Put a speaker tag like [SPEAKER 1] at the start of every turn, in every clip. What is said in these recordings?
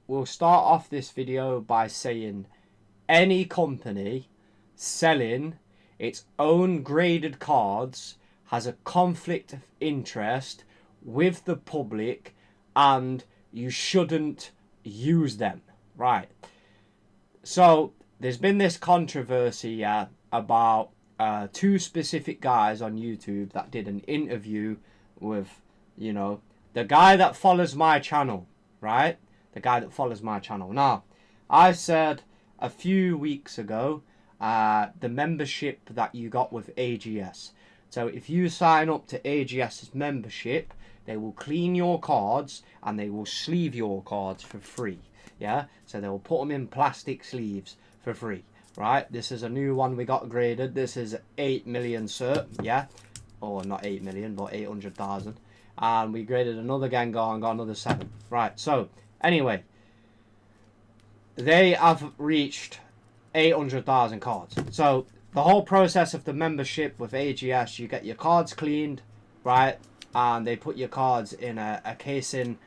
[SPEAKER 1] we'll start off this video by saying any company selling its own graded cards has a conflict of interest with the public, and you shouldn't use them, right? So there's been this controversy about two specific guys on YouTube that did an interview with, you know, the guy that follows my channel, right? The guy that follows my channel. Now, I said a few weeks ago, the membership that you got with AGS. So if you sign up to AGS's membership, they will clean your cards and they will sleeve your cards for free. Yeah, so they will put them in plastic sleeves for free, right? This is a new one we got graded. This is 8 million cert, yeah, or not 8 million, but 800,000. And we graded another Gengar and got another 7. Right, so anyway, they have reached 800,000 cards. So the whole process of the membership with AGS, you get your cards cleaned, right? And they put your cards in a casing,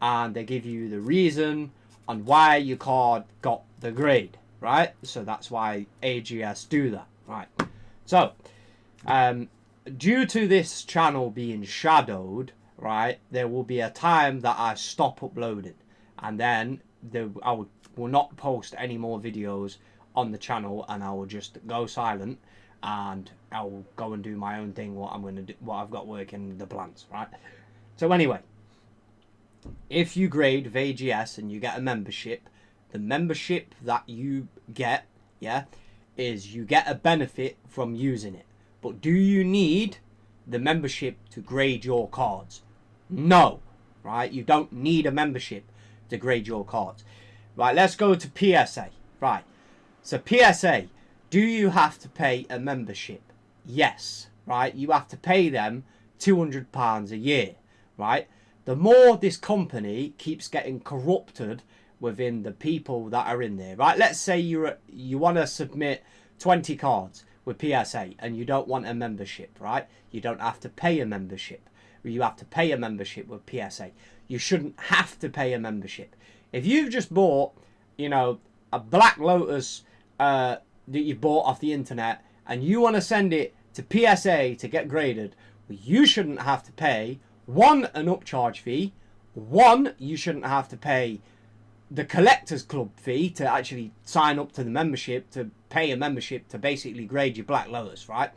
[SPEAKER 1] and they give you the reason on why your card got the grade, right? So that's why AGS do that, right? So due to this channel being shadowed, right, there will be a time that I stop uploading, and then I will not post any more videos on the channel, and I will just go silent, and I will go and do my own thing, what I'm going to do, what I've got working, the plans, right? So anyway, if you grade with AGS and you get a membership, the membership that you get, yeah, is you get a benefit from using it. But do you need the membership to grade your cards? No, right? You don't need a membership to grade your cards. Right, let's go to PSA. Right, so PSA, do you have to pay a membership? Yes, right? You have to pay them £200 a year, right? The more this company keeps getting corrupted within the people that are in there, right? Let's say you want to submit 20 cards with PSA and you don't want a membership, right? You don't have to pay a membership. You have to pay a membership with PSA. You shouldn't have to pay a membership. If you've just bought, you know, a Black Lotus that you bought off the internet and you want to send it to PSA to get graded, well, you shouldn't have to pay, one, an upcharge fee, one, you shouldn't have to pay the collector's club fee to actually sign up to the membership, to pay a membership to basically grade your Black Lotus, right?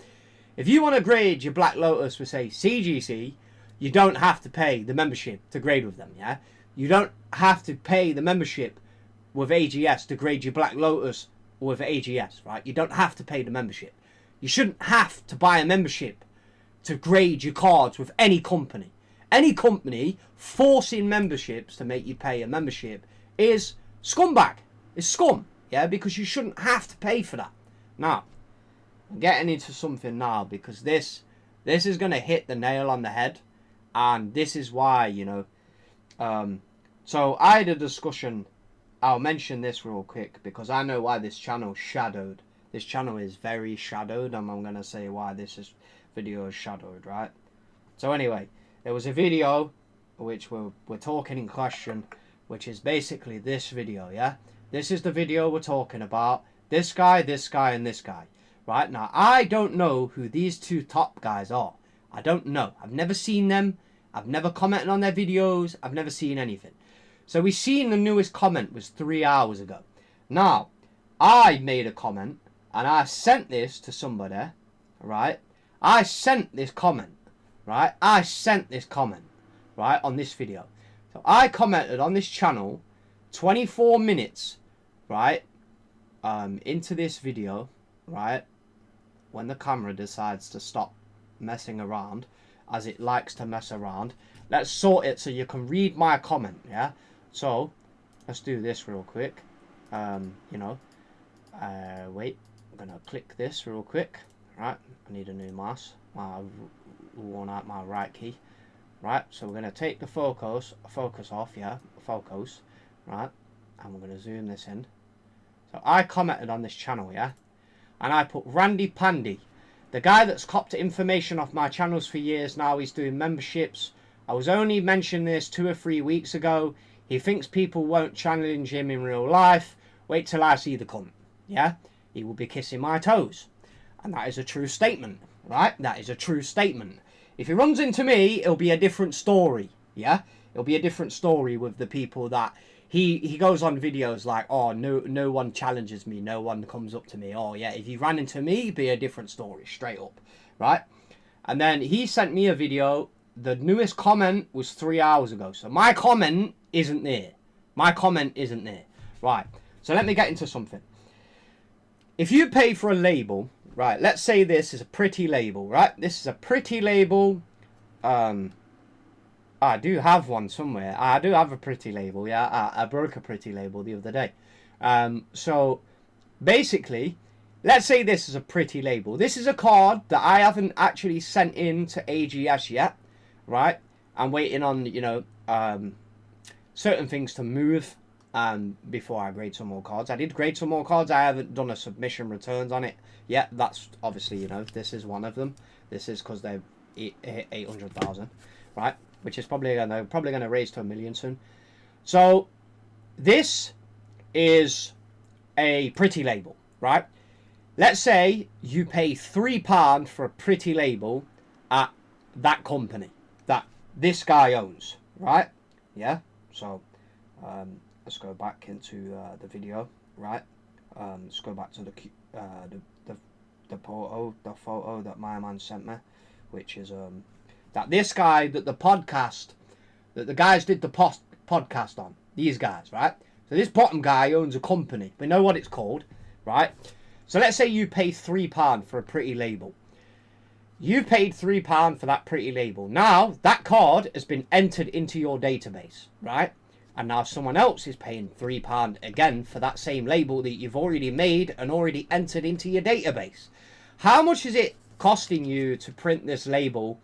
[SPEAKER 1] If you want to grade your Black Lotus with, say, CGC, you don't have to pay the membership to grade with them, yeah? You don't have to pay the membership with AGS to grade your Black Lotus with AGS, right? You don't have to pay the membership. You shouldn't have to buy a membership to grade your cards with any company. Any company forcing memberships to make you pay a membership is scumbag. It's scum, yeah? Because you shouldn't have to pay for that. Now, I'm getting into something now because this is going to hit the nail on the head, and this is why, you know, so I had a discussion. I'll mention this real quick because I know why this channel is shadowed. This channel is very shadowed, and I'm going to say why video is shadowed, right? So anyway, there was a video which we're talking in question, which is basically this video, yeah? This is the video we're talking about. This guy, and this guy. Right? Now, I don't know who these two top guys are. I don't know. I've never seen them. I've never commented on their videos. I've never seen anything. So we seen the newest comment was 3 hours ago. Now, I made a comment, and I sent this to somebody, right? I sent this comment, right? Right, on this video. So I commented on this channel 24 minutes, right, into this video, right, when the camera decides to stop messing around, as it likes to mess around. Let's sort it so you can read my comment, yeah? So, let's do this real quick. You know, wait, I'm going to click this real quick, right? I need a new mouse. I've worn out my right key. Right, so we're going to take the focus off, yeah, focus, right, and we're going to zoom this in. So I commented on this channel, yeah, and I put Randy Pandy, the guy that's copped information off my channels for years now. He's doing memberships. I was only mentioning this 2 or 3 weeks ago. He thinks people won't challenge him in real life. Wait till I see the cunt. Yeah? He will be kissing my toes. And that is a true statement, right? That is a true statement. If he runs into me, it'll be a different story, yeah? It'll be a different story with the people that... He goes on videos like, oh, no one challenges me, no one comes up to me. Oh, yeah, if he ran into me, it'd be a different story, straight up, right? And then he sent me a video. The newest comment was 3 hours ago. So my comment isn't there. My comment isn't there. Right, so let me get into something. If you pay for a label... Right, let's say this is a pretty label, right? This is a pretty label. I do have one somewhere. I do have a pretty label, yeah. I broke a pretty label the other day. So, basically, let's say this is a pretty label. This is a card that I haven't actually sent in to AGS yet, right? I'm waiting on, you know, certain things to move before I grade some more cards. I did grade some more cards. I haven't done a submission returns on it yet. That's obviously, you know, this is one of them. This is because they've hit 800,000, right? Which is probably gonna raise to 1 million soon. So this is a pretty label, right? Let's say you pay £3 for a pretty label at that company that this guy owns, right? Yeah. So let's go back into the video, right? Let's go back to the photo that my man sent me, which is that this guy that the guys did the podcast on, these guys, right? So this bottom guy owns a company. We know what it's called, right? So let's say you pay £3 for a pretty label. You paid £3 for that pretty label. Now that card has been entered into your database, right? And now someone else is paying £3 again for that same label that you've already made and already entered into your database. How much is it costing you to print this label,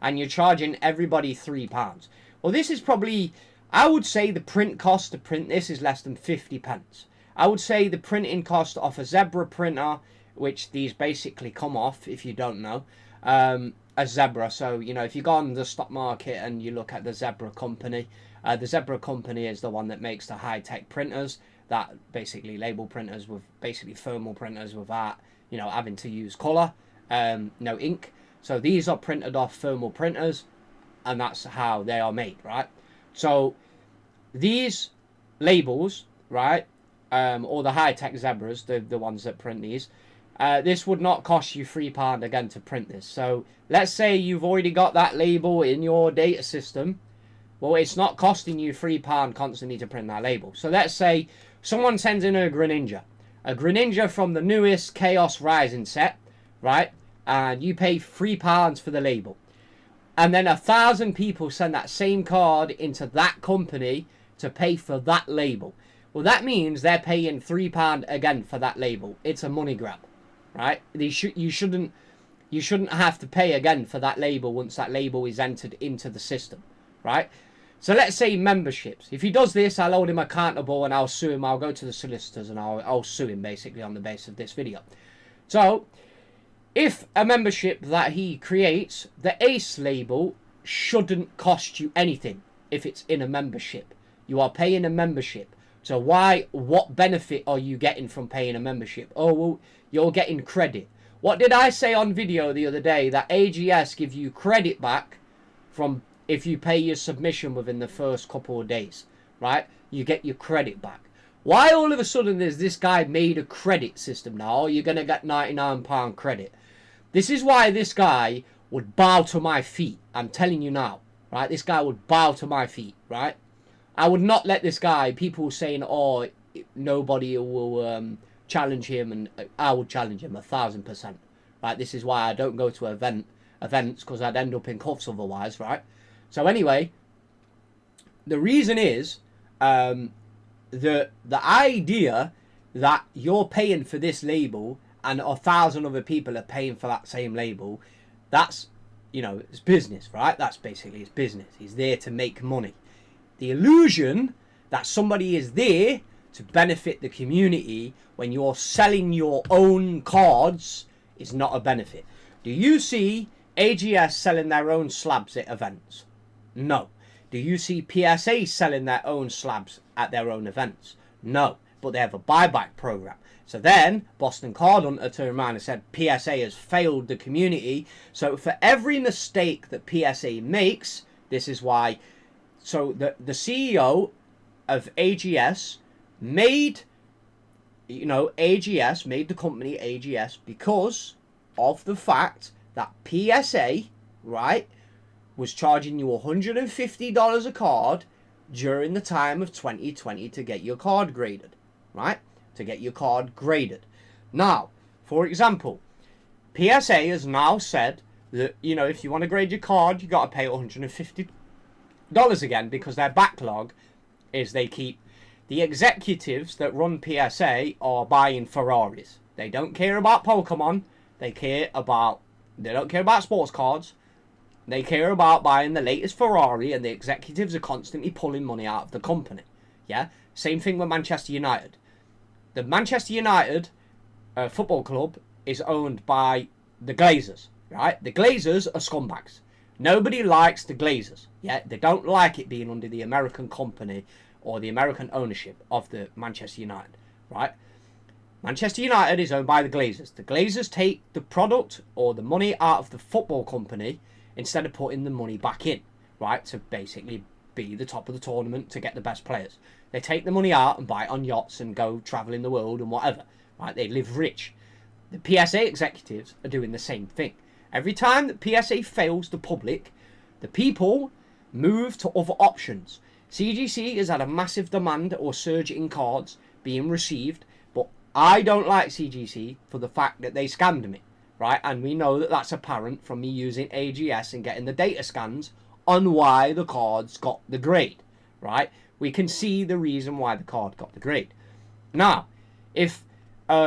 [SPEAKER 1] and you're charging everybody £3? Well, this is probably, I would say the print cost to print this is less than 50 pence. I would say the printing cost off a Zebra printer, which these basically come off, if you don't know, a Zebra. So, you know, if you go on the stock market and you look at the Zebra company is the one that makes the high-tech printers, that basically label printers with basically thermal printers without, you know, having to use colour, no ink. So these are printed off thermal printers, and that's how they are made, right? So these labels, right, or the high-tech Zebras, the ones that print these, this would not cost you £3 again to print this. So let's say you've already got that label in your data system. Well, it's not costing you £3 constantly to print that label. So let's say someone sends in a Greninja from the newest Chaos Rising set, right? And you pay £3 for the label. And then 1,000 people send that same card into that company to pay for that label. Well, that means they're paying £3 again for that label. It's a money grab, right? You shouldn't have to pay again for that label once that label is entered into the system, right? So let's say memberships. If he does this, I'll hold him accountable and I'll sue him. I'll go to the solicitors and I'll sue him basically on the basis of this video. So if a membership that he creates, the ACE label shouldn't cost you anything if it's in a membership. You are paying a membership. So what benefit are you getting from paying a membership? Oh, well, you're getting credit. What did I say on video the other day? That AGS give you credit back from if you pay your submission within the first couple of days, right? You get your credit back. Why all of a sudden is this guy made a credit system now? You're going to get £99 credit. This is why this guy would bow to my feet. I'm telling you now, right? This guy would bow to my feet, right? I would not let this guy, people saying, oh, nobody will challenge him, and I would challenge him 1,000%. Right? This is why I don't go to events, because I'd end up in cuffs otherwise, right? So anyway, the reason is the idea that you're paying for this label and 1,000 other people are paying for that same label, that's, you know, it's business, right? That's basically his business. He's there to make money. The illusion that somebody is there to benefit the community when you're selling your own cards is not a benefit. Do you see AGS selling their own slabs at events? No. Do you see PSA selling their own slabs at their own events? No, but they have a buyback program. So then Boston Card Hunter turned around and said PSA has failed the community. So for every mistake that PSA makes, this is why. So the CEO of AGS made, AGS made the company AGS because of the fact that PSA, right, was charging you $150 a card during the time of 2020 to get your card graded, right? To get your card graded. Now, for example, PSA has now said that, if you want to grade your card, you got to pay $150 again, because their backlog is they keep the executives that run PSA are buying Ferraris. They don't care about Pokemon. They don't care about sports cards. They care about buying the latest Ferrari, and the executives are constantly pulling money out of the company. Yeah? Same thing with Manchester United. The Manchester United football club is owned by the Glazers, right? The Glazers are scumbags. Nobody likes the Glazers. Yeah? They don't like it being under the American company or the American ownership of the Manchester United, right? Manchester United is owned by the Glazers. The Glazers take the product or the money out of the football company instead of putting the money back in, right, to basically be the top of the tournament to get the best players. They take the money out and buy it on yachts and go traveling the world and whatever, right? They live rich. The PSA executives are doing the same thing. Every time that PSA fails the public, the people move to other options. CGC has had a massive demand or surge in cards being received, but I don't like CGC for the fact that they scammed me, right? And we know that that's apparent from me using AGS and getting the data scans on why the cards got the grade, right? We can see the reason why the card got the grade. Now, if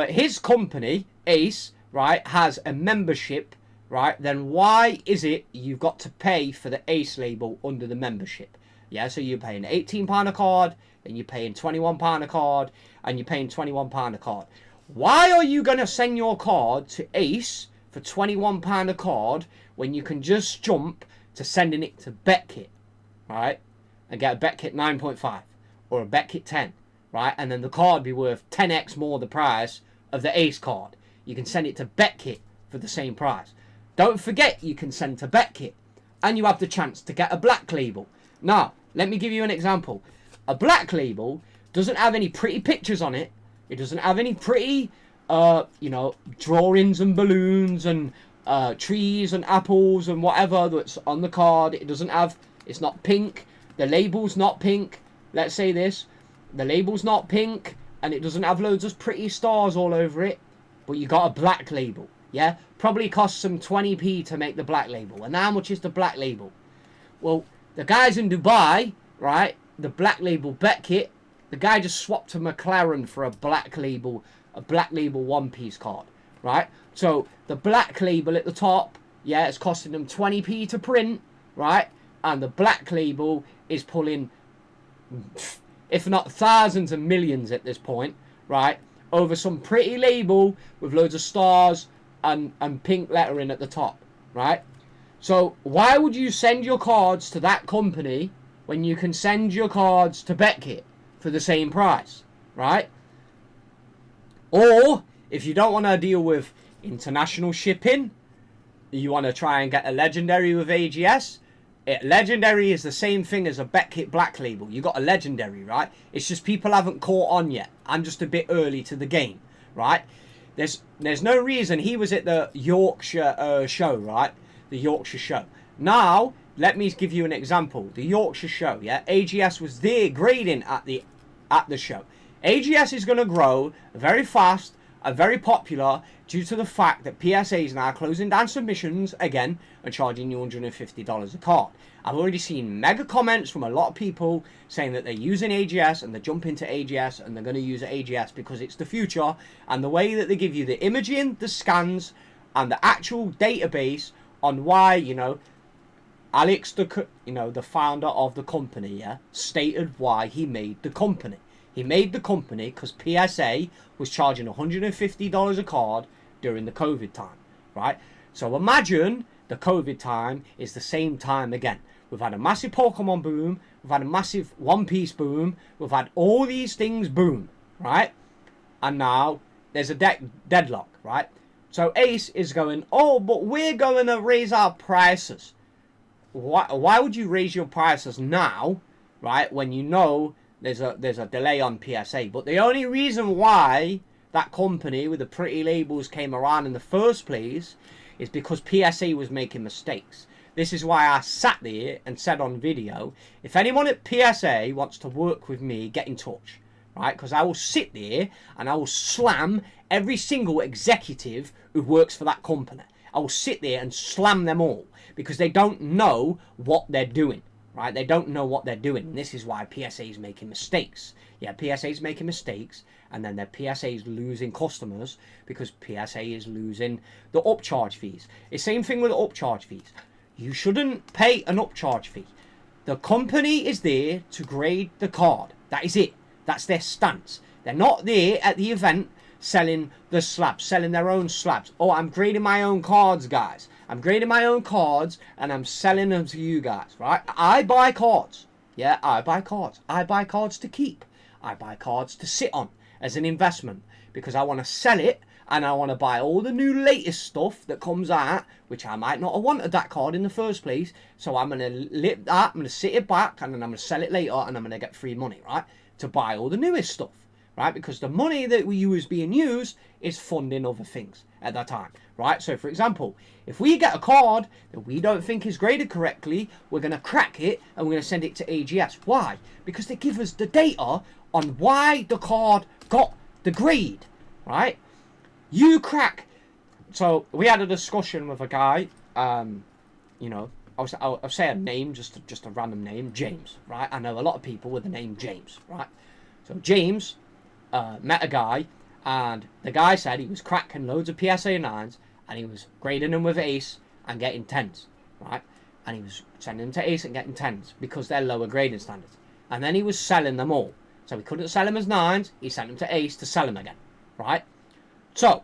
[SPEAKER 1] his company, Ace, right, has a membership, right, then why is it you've got to pay for the Ace label under the membership? Yeah, so you're paying £18 a card, then you're paying £21 a card, and you're paying £21 a card. Why are you going to send your card to Ace for £21 a card when you can just jump to sending it to BetKit, right, and get a BetKit 9.5 or a BetKit 10, right, and then the card be worth 10x more the price of the Ace card? You can send it to BetKit for the same price. Don't forget you can send to BetKit, and you have the chance to get a black label. Now, let me give you an example. A black label doesn't have any pretty pictures on it. It doesn't have any pretty, drawings and balloons and trees and apples and whatever that's on the card. It doesn't have, it's not pink. The label's not pink. Let's say this. The label's not pink, and it doesn't have loads of pretty stars all over it. But you got a black label, yeah? Probably costs some 20p to make the black label. And how much is the black label? Well, the guys in Dubai, right, the black label BetKit, the guy just swapped a McLaren for a black label one-piece card, right? So the black label at the top, yeah, it's costing them 20p to print, right? And the black label is pulling, if not thousands and millions at this point, right, over some pretty label with loads of stars and pink lettering at the top, right? So why would you send your cards to that company when you can send your cards to BetKit for the same price, right? Or if you don't want to deal with international shipping, you want to try and get a legendary with AGS. Legendary is the same thing as a BetKit black label. You got a legendary, right? It's just people haven't caught on yet. I'm just a bit early to the game, right? There's no reason. He was at the Yorkshire show, right? The Yorkshire show. Now, let me give you an example. The Yorkshire show, yeah? AGS was there grading at the show. AGS is going to grow very fast and very popular due to the fact that PSA is now closing down submissions again and charging you $150 a card. I've already seen mega comments from a lot of people saying that they're using AGS and they're jumping to AGS and they're going to use AGS because it's the future, and the way that they give you the imaging, the scans, and the actual database on why, Alex, the founder of the company, yeah, stated why he made the company. He made the company because PSA was charging $150 a card during the COVID time, right? So imagine the COVID time is the same time again. We've had a massive Pokemon boom. We've had a massive One Piece boom. We've had all these things boom, right? And now there's a deadlock, right? So Ace is going, oh, but we're going to raise our prices. Why would you raise your prices now, right, when you know there's a delay on PSA? But the only reason why that company with the pretty labels came around in the first place is because PSA was making mistakes. This is why I sat there and said on video, if anyone at PSA wants to work with me, get in touch, right? Because I will sit there and I will slam every single executive who works for that company. I will sit there and slam them all because they don't know what they're doing, right? They don't know what they're doing. And this is why PSA is making mistakes. Yeah, PSA is making mistakes, and then their PSA is losing customers because PSA is losing the upcharge fees. It's the same thing with the upcharge fees. You shouldn't pay an upcharge fee. The company is there to grade the card. That is it. That's their stance. They're not there at the event selling the slabs, selling their own slabs. Oh, I'm grading my own cards, guys. I'm grading my own cards and I'm selling them to you guys, right? I buy cards. Yeah, I buy cards. I buy cards to keep. I buy cards to sit on as an investment because I want to sell it and I want to buy all the new latest stuff that comes out, which I might not have wanted that card in the first place. So I'm going to lip that, I'm going to sit it back and then I'm going to sell it later and I'm going to get free money, right? To buy all the newest stuff. Right, because the money that we use being used is funding other things at that time, right? So, for example, if we get a card that we don't think is graded correctly, we're going to crack it and we're going to send it to AGS. Why? Because they give us the data on why the card got the grade, right? You crack. So, we had a discussion with a guy, you know, I'll say a name, just a random name, James, right? I know a lot of people with the name James, right? So, James met a guy, and the guy said he was cracking loads of PSA 9s, and he was grading them with Ace and getting 10s, right? And he was sending them to Ace and getting 10s because they're lower grading standards. And then he was selling them all. So he couldn't sell them as 9s, he sent them to Ace to sell them again, right? So,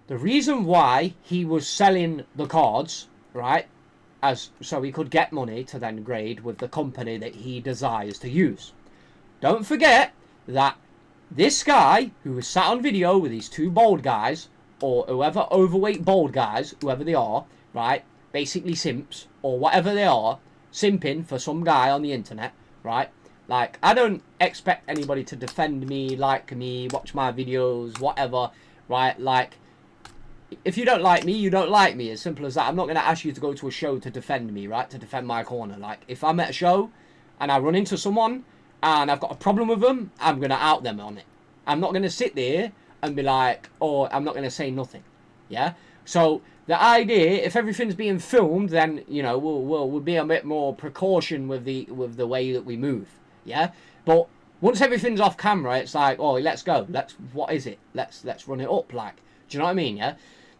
[SPEAKER 1] the reason why he was selling the cards, right, so he could get money to then grade with the company that he desires to use. Don't forget that this guy, who was sat on video with these two bald guys, or whoever overweight bald guys, whoever they are, right, basically simps, or whatever they are, simping for some guy on the internet, right, like, I don't expect anybody to defend me, like me, watch my videos, whatever, right, like, if you don't like me, you don't like me, as simple as that. I'm not going to ask you to go to a show to defend me, right, to defend my corner. Like, if I'm at a show, and I run into someone, and I've got a problem with them, I'm going to out them on it. I'm not going to sit there and be like, oh, I'm not going to say nothing. Yeah? So, the idea, if everything's being filmed, then, you know, we'll be a bit more precaution with the way that we move. Yeah? But once everything's off camera, it's like, oh, let's go. What is it? Let's run it up. Like, do you know what I mean? Yeah?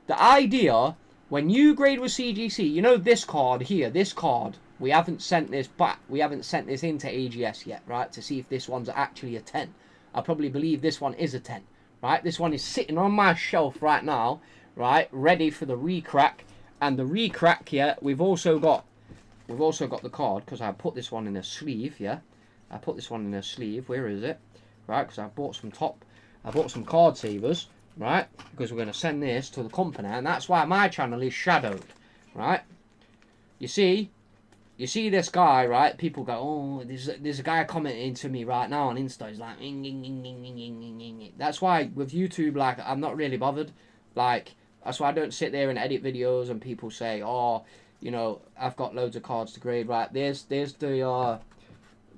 [SPEAKER 1] The idea, when you grade with CGC, you know this card here, this card, we haven't sent this back. We haven't sent this into AGS yet, right? To see if this one's actually a 10. I probably believe this one is a 10, right? This one is sitting on my shelf right now, right? Ready for the recrack. And the recrack here, we've also got the card, because I put this one in a sleeve, yeah? I put this one in a sleeve. Where is it? Right, because I bought some card savers, right? Because we're going to send this to the company, and that's why my channel is shadowed, right? You see this guy, right? People go, oh, there's a guy commenting to me right now on Insta. He's like, that's why with YouTube, like, I'm not really bothered. Like, that's why I don't sit there and edit videos and people say, oh, you know, I've got loads of cards to grade. Right, there's the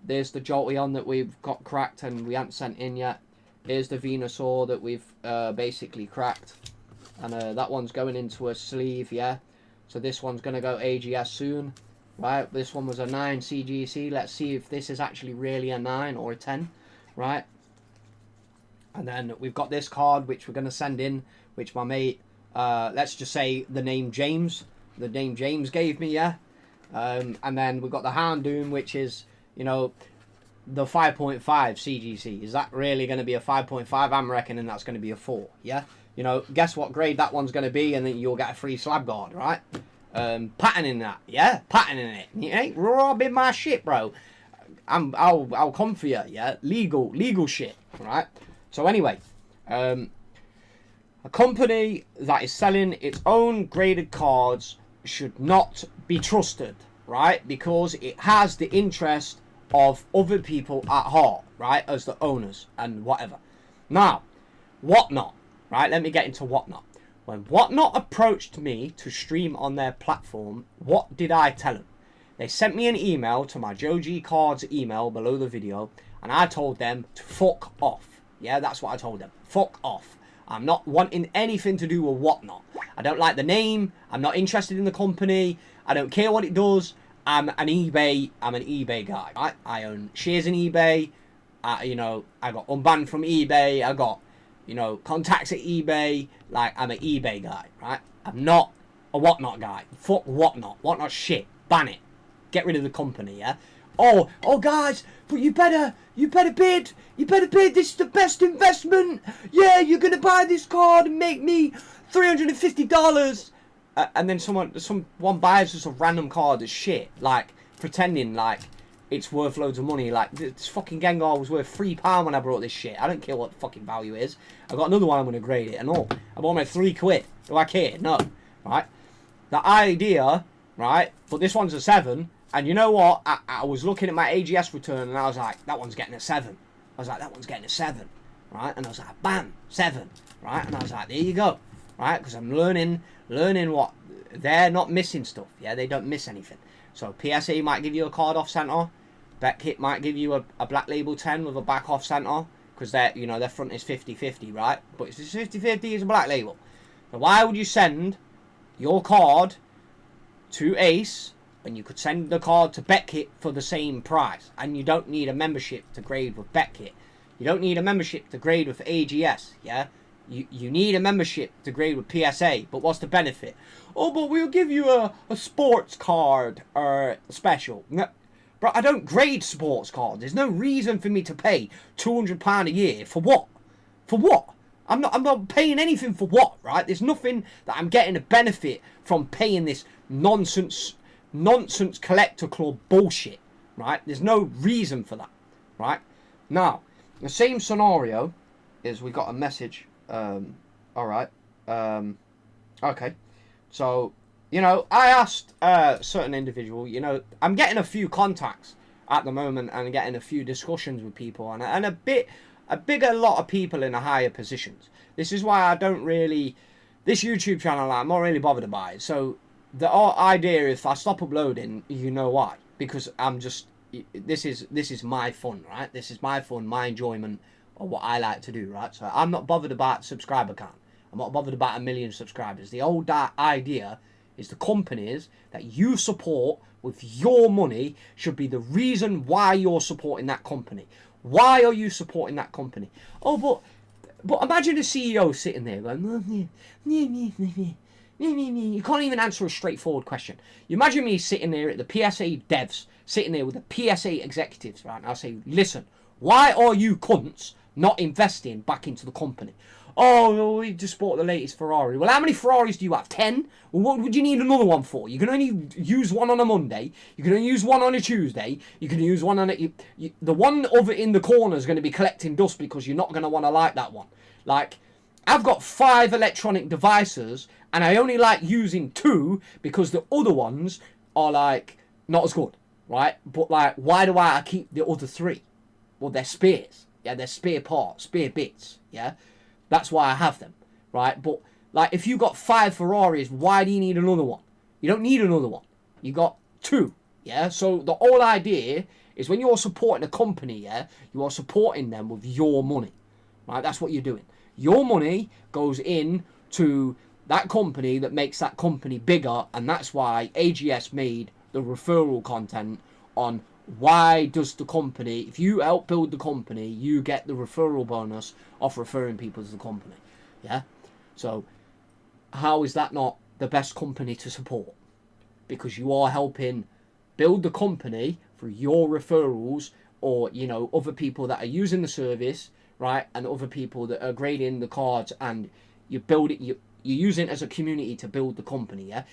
[SPEAKER 1] Jolteon that we've got cracked and we haven't sent in yet. Here's the Venusaur that we've basically cracked. And that one's going into a sleeve, yeah? So this one's going to go AGS soon. Right, this one was a 9 CGC. Let's see if this is actually really a 9 or a 10. Right. And then we've got this card, which we're going to send in, which my mate, let's just say the name James gave me, yeah? And then we've got the Houndoom, which is, you know, the 5.5 CGC. Is that really going to be a 5.5? I'm reckoning that's going to be a 4, yeah? You know, guess what grade that one's going to be, and then you'll get a free slab guard, right? patenting that, yeah, patenting it. You ain't robbing my shit, bro. I'll come for you, yeah. Legal shit, right? So anyway, a company that is selling its own graded cards should not be trusted, right? Because it has the interest of other people at heart, right? As the owners and whatever. Now, Whatnot, right? Let me get into Whatnot. When Whatnot approached me to stream on their platform, what did I tell them? They sent me an email to my JoeG Cards email below the video, and I told them to fuck off. Yeah, that's what I told them. Fuck off. I'm not wanting anything to do with Whatnot. I don't like the name. I'm not interested in the company. I don't care what it does. I'm an eBay guy, right? I own shares in eBay. I got unbanned from eBay. I got, contacts at eBay. Like, I'm an eBay guy, right? I'm not a Whatnot guy. Fuck Whatnot. Whatnot shit. Ban it. Get rid of the company, yeah? Oh, guys, but you better bid. You better bid. This is the best investment. Yeah, you're going to buy this card and make me $350. And then someone buys just a random card as shit. Like, pretending like it's worth loads of money. Like, this fucking Gengar was worth £3 when I brought this shit. I don't care what the fucking value is. I've got another one I'm going to grade it and all. I bought my £3. Do I care? No. Right? The idea, right? But this one's a 7. And you know what? I was looking at my AGS return and I was like, that one's getting a 7. I was like, that one's getting a 7. Right? And I was like, bam, 7. Right? And I was like, there you go. Right? Because I'm learning what... They're not missing stuff. Yeah? They don't miss anything. So PSA might give you a card off center. BetKit might give you a Black Label 10 with a back off center. Because their front is 50-50, right? But if it's 50-50, it's a Black Label. So why would you send your card to Ace when you could send the card to BetKit for the same price? And you don't need a membership to grade with BetKit. You don't need a membership to grade with AGS, yeah? You need a membership to grade with PSA, but what's the benefit? Oh, but we'll give you a sports card special. No, bro, I don't grade sports cards. There's no reason for me to pay £200 a year. For what? For what? I'm not paying anything for what, right? There's nothing that I'm getting a benefit from paying this nonsense collector club bullshit, right? There's no reason for that, right? Now, the same scenario is we got a message. Alright. Okay. So, I asked a certain individual, I'm getting a few contacts at the moment and getting a few discussions with people and a bigger lot of people in a higher positions. This is why I don't really... This YouTube channel, I'm not really bothered about it. So, the idea, if I stop uploading, you know why. Because I'm just... This is my fun, right? This is my fun, my enjoyment, or what I like to do, right? So I'm not bothered about subscriber count. I'm not bothered about 1 million subscribers. The old idea is the companies that you support with your money should be the reason why you're supporting that company. Why are you supporting that company? Oh, but imagine a CEO sitting there going, you can't even answer a straightforward question. You imagine me sitting there at the PSA devs, sitting there with the PSA executives, right? And I'll say, listen, why are you cunts not investing back into the company? Oh, we just bought the latest Ferrari. Well, how many Ferraris do you have? 10? Well, what would you need another one for? You can only use one on a Monday. You can only use one on a Tuesday. You can use one on a... the one over in the corner is going to be collecting dust because you're not going to want to like that one. Like, I've got 5 electronic devices and I only like using 2 because the other ones are, like, not as good, right? But, like, why do I keep the other 3? Well, they're spares. Yeah, they're spare parts, spare bits, yeah? That's why I have them, right? But, like, if you got 5 Ferraris, why do you need another one? You don't need another one. You got 2, yeah? So the whole idea is when you're supporting a company, yeah, you are supporting them with your money, right? That's what you're doing. Your money goes in to that company that makes that company bigger, and that's why AGS made the referral content on why does the company, if you help build the company, you get the referral bonus of referring people to the company. Yeah? So, how is that not the best company to support? Because you are helping build the company through your referrals or, other people that are using the service, right? And other people that are grading the cards, and you build it, you're using it as a community to build the company, yeah?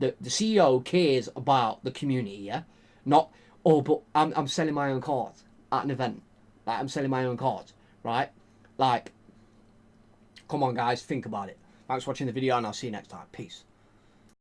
[SPEAKER 1] the CEO cares about the community, yeah? Not, oh, but I'm selling my own cards at an event. Like, I'm selling my own cards, right? Like, come on, guys, think about it. Thanks for watching the video, and I'll see you next time. Peace.